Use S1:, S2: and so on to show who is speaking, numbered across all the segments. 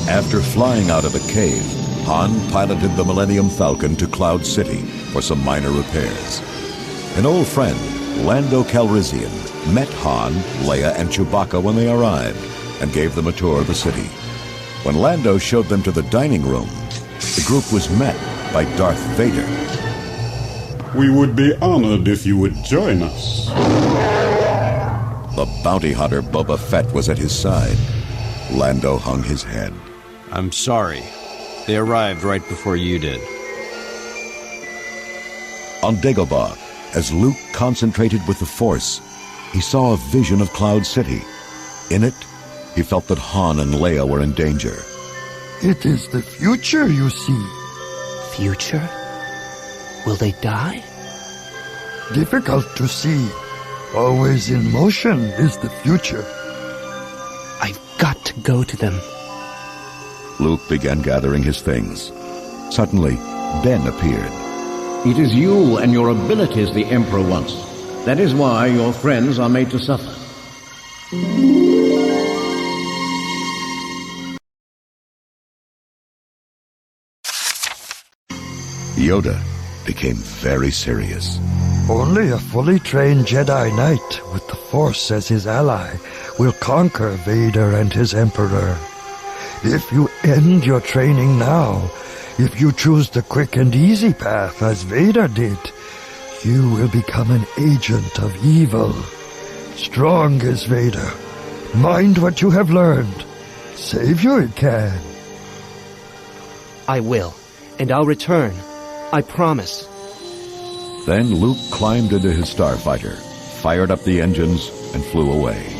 S1: After flying out of the cave, Han piloted the Millennium Falcon to Cloud City for some minor repairs. An old friend, Lando Calrissian, met Han, Leia, and Chewbacca when they arrived and gave them a tour of the city. When Lando showed them to the dining room, the group was met by Darth Vader.
S2: We would be honored if you would join us.
S1: The bounty hunter Boba Fett was at his side. Lando hung his head.
S3: I'm sorry. They arrived right before you did.
S1: On Dagobah, as Luke concentrated with the Force, he saw a vision of Cloud City. In it, he felt that Han and Leia were in danger.
S4: It is the future you see.
S5: Future? Will they die?
S4: Difficult to see. Always in motion is the future.
S5: I've got to go to them.
S1: Luke began gathering his things. Suddenly, Ben appeared.
S6: It is you and your abilities the Emperor wants. That is why your friends are made to suffer.
S1: Yoda became very serious.
S4: Only a fully trained Jedi Knight with the Force as his ally will conquer Vader and his Emperor. If you end your training now, if you choose the quick and easy path as Vader did, you will become an agent of evil. Strong as Vader. Mind what you have learned. Savior it can.
S5: I will, and I'll return. I promise.
S1: Then Luke climbed into his starfighter, fired up the engines, and flew away.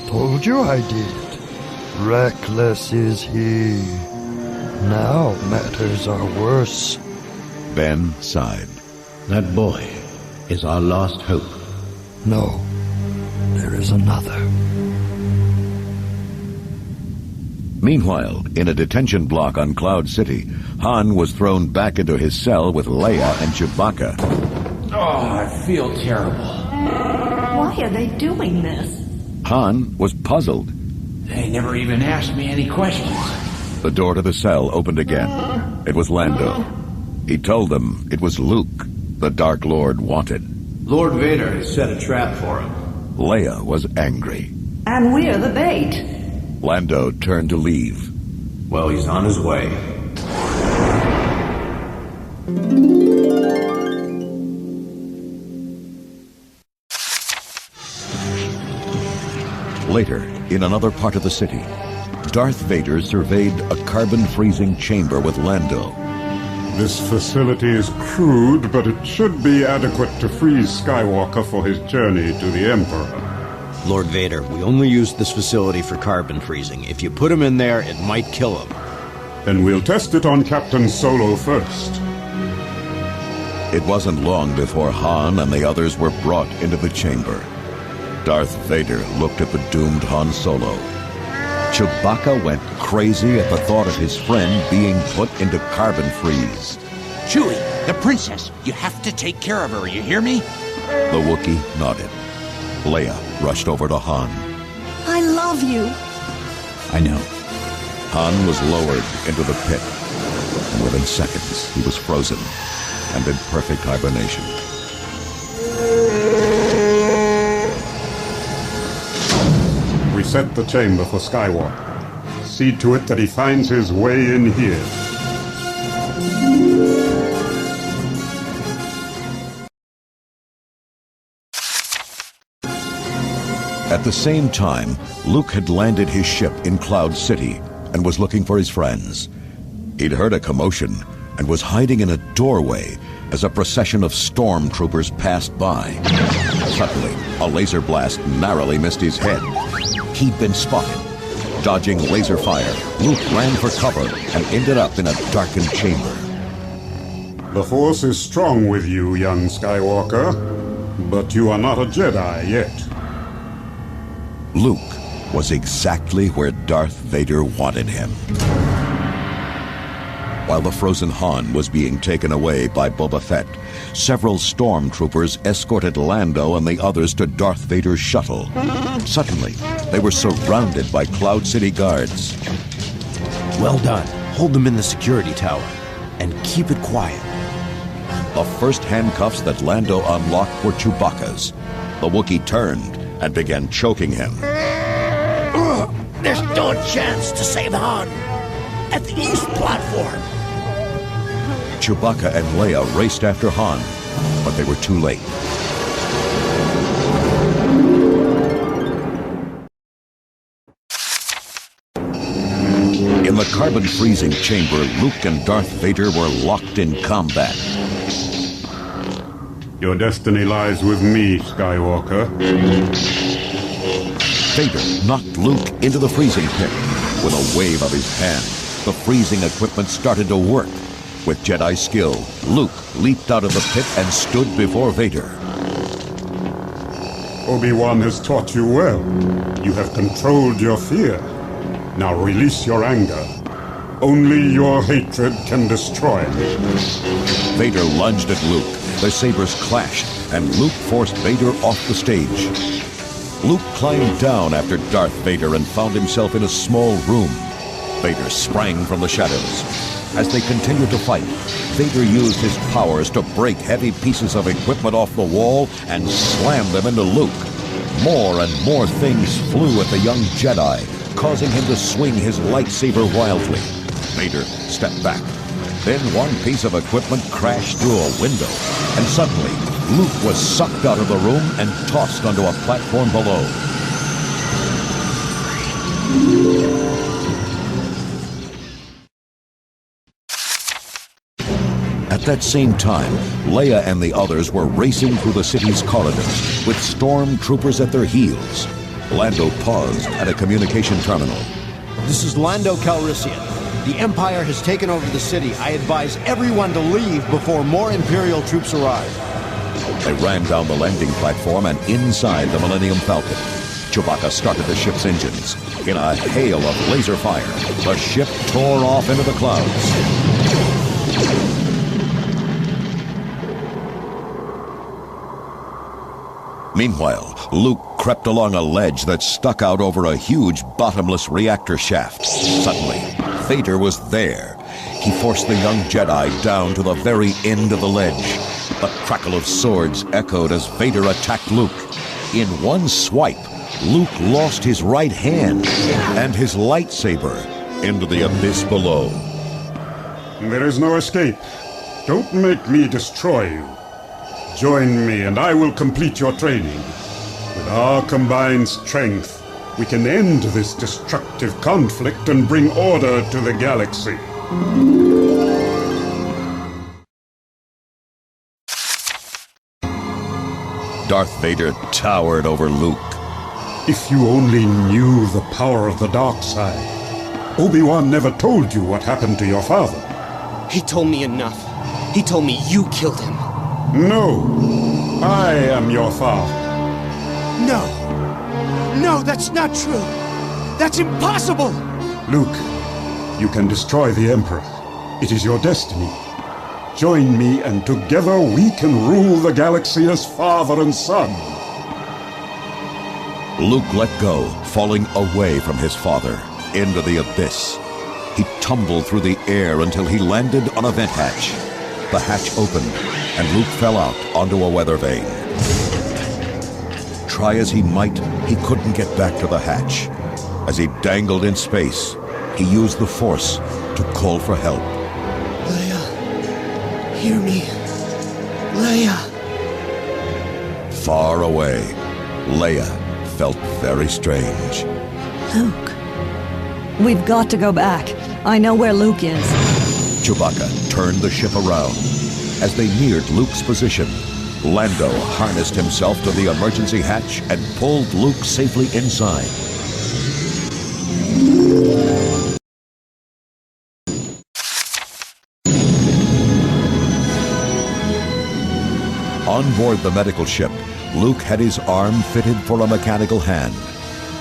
S4: Told you I did. Reckless is he. Now matters are worse.
S1: Ben sighed.
S6: That boy is our last hope.
S4: No, there is another.
S1: Meanwhile, in a detention block on Cloud City, Han was thrown back into his cell with Leia and Chewbacca.
S7: Oh, I feel terrible.
S8: Why are they doing this?
S1: Han was puzzled.
S7: They never even asked me any questions.
S1: The door to the cell opened again. It was Lando. He told them it was Luke the Dark Lord wanted.
S7: Lord Vader has set a trap for him.
S1: Leia was angry.
S8: And we're the bait.
S1: Lando turned to leave.
S7: Well, he's on his way.
S1: Later, in another part of the city, Darth Vader surveyed a carbon-freezing chamber with Lando.
S2: This facility is crude, but it should be adequate to freeze Skywalker for his journey to the Emperor.
S3: Lord Vader, we only use this facility for carbon freezing. If you put him in there, it might kill him.
S2: Then we'll test it on Captain Solo first.
S1: It wasn't long before Han and the others were brought into the chamber. Darth Vader looked at the doomed Han Solo. Chewbacca went crazy at the thought of his friend being put into carbon freeze.
S9: Chewie, the princess, you have to take care of her, you hear me?
S1: The Wookiee nodded. Leia rushed over to Han.
S8: I love you.
S1: I know. Han was lowered into the pit, and within seconds he was frozen and in perfect hibernation.
S2: We set the chamber for Skywalker. See to it that he finds his way in here.
S1: At the same time, Luke had landed his ship in Cloud City and was looking for his friends. He'd heard a commotion and was hiding in a doorway as a procession of stormtroopers passed by. Suddenly, a laser blast narrowly missed his head. He'd been spotted. Dodging laser fire, Luke ran for cover and ended up in a darkened chamber.
S2: The Force is strong with you, young Skywalker, but you are not a Jedi yet.
S1: Luke was exactly where Darth Vader wanted him. While the frozen Han was being taken away by Boba Fett, several stormtroopers escorted Lando and the others to Darth Vader's shuttle. Suddenly, they were surrounded by Cloud City guards.
S3: Well done. Hold them in the security tower. And keep it quiet.
S1: The first handcuffs that Lando unlocked were Chewbacca's. The Wookiee turned and began choking him.
S10: There's no chance to save Han at the East platform.
S1: Chewbacca and Leia raced after Han, but they were too late. In the carbon freezing chamber, Luke and Darth Vader were locked in combat.
S2: Your destiny lies with me, Skywalker.
S1: Vader knocked Luke into the freezing pit. With a wave of his hand, the freezing equipment started to work. With Jedi skill, Luke leaped out of the pit and stood before Vader.
S2: Obi-Wan has taught you well. You have controlled your fear. Now release your anger. Only your hatred can destroy me.
S1: Vader lunged at Luke. Their sabers clashed, and Luke forced Vader off the stage. Luke climbed down after Darth Vader and found himself in a small room. Vader sprang from the shadows. As they continued to fight, Vader used his powers to break heavy pieces of equipment off the wall and slam them into Luke. More and more things flew at the young Jedi, causing him to swing his lightsaber wildly. Vader stepped back. Then one piece of equipment crashed through a window, and suddenly Luke was sucked out of the room and tossed onto a platform below. At that same time, Leia and the others were racing through the city's corridors, with stormtroopers at their heels. Lando paused at a communication terminal.
S3: This is Lando Calrissian. The Empire has taken over the city. I advise everyone to leave before more Imperial troops arrive.
S1: They ran down the landing platform and inside the Millennium Falcon. Chewbacca started the ship's engines. In a hail of laser fire, the ship tore off into the clouds. Meanwhile, Luke crept along a ledge that stuck out over a huge bottomless reactor shaft. Suddenly, Vader was there. He forced the young Jedi down to the very end of the ledge. The crackle of swords echoed as Vader attacked Luke. In one swipe, Luke lost his right hand and his lightsaber into the abyss below.
S2: There is no escape. Don't make me destroy you. Join me and I will complete your training. With our combined strength, we can end this destructive conflict and bring order to the galaxy.
S1: Darth Vader towered over Luke.
S2: If you only knew the power of the dark side. Obi-Wan never told you what happened to your father.
S5: He told me enough. He told me you killed him.
S2: No, I am your father.
S10: No. No, that's not true. That's impossible.
S2: Luke, you can destroy the Emperor. It is your destiny. Join me and together we can rule the galaxy as father and son.
S1: Luke let go, falling away from his father, into the abyss. He tumbled through the air until he landed on a vent hatch. The hatch opened, and Luke fell out onto a weather vane. Try as he might, he couldn't get back to the hatch. As he dangled in space, he used the Force to call for help.
S10: Leia, hear me. Leia.
S1: Far away, Leia felt very strange.
S8: Luke. We've got to go back. I know where Luke is.
S1: Chewbacca turned the ship around. As they neared Luke's position, Lando harnessed himself to the emergency hatch and pulled Luke safely inside. On board the medical ship, Luke had his arm fitted for a mechanical hand.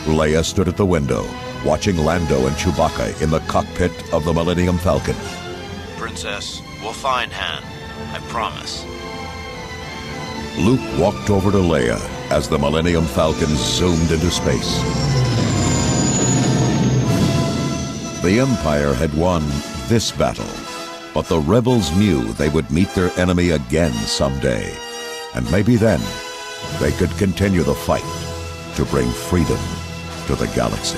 S1: Leia stood at the window, watching Lando and Chewbacca in the cockpit of the Millennium Falcon.
S11: Princess. We'll find Han. I promise.
S1: Luke walked over to Leia as the Millennium Falcon zoomed into space. The Empire had won this battle, but the rebels knew they would meet their enemy again someday, and maybe then they could continue the fight to bring freedom to the galaxy.